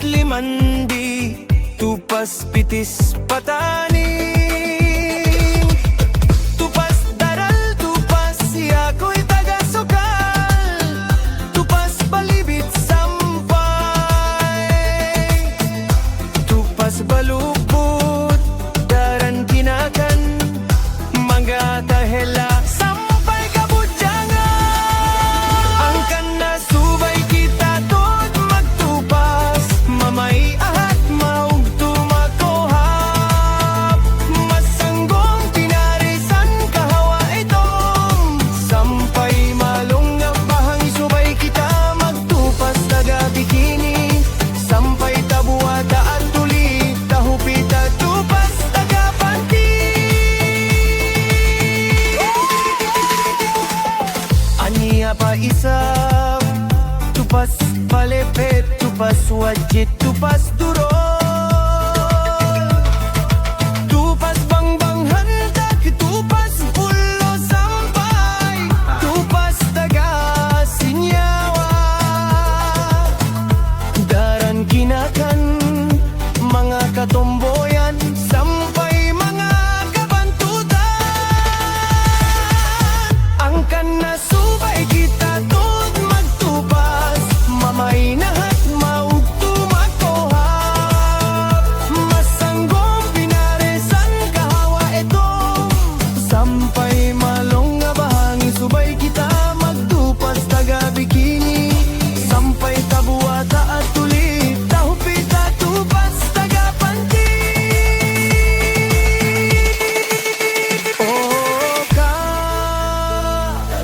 limandi, tupas pitis patani. Tupas daral, tupas siyako'y taga-sukal, tupas balibit sampay, tupas balubot, daran kinakan, mga tahela sampay kabudyangan. Ang kanasubay kita tod magtupas, mamay ahat maug tumakuhap, masanggong pinarisan kahawa itong sampay malunggap bahang subay kita magtupas taga bikini, sampay tabuata at tulit tahupita tupas taga panti. Aniya pa isa, tupas palepet, tupas wajit, tupas durol, tupas bangbang hantak, tupas pulo sampay, tupas taga sinyawa, daran kinakan, mga katomboyan, sampay mga kabantutan. Ang kanasubay kita tod magtupas, mamay nahat maug tumakuhap, masanggong pinaresan kahawa itong sampay malong nga bahangin subay kita magtupas taga bikini, sampay tabuata at tulit tahupita tupas taga panti. Oh,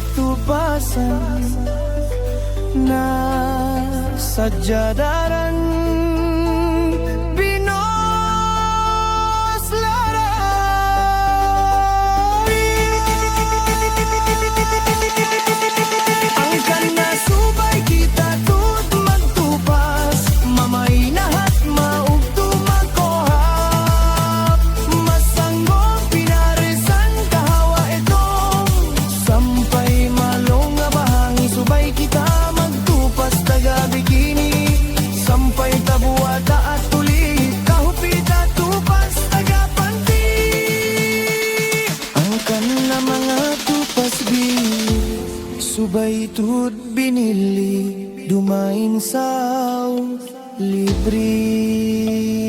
katupasan na sadyadaran ang kanasubay kita tut magtupas, mamay nahat maug tumakuhap, masanggong pinarisan kahawa itong sampay malong nga bahangin subay kita magtupas taga bikini, sampay tabuata at tulit kahupita tupas taga panti. Ang kanla mga tupas subay tud binili, dumain sa libre.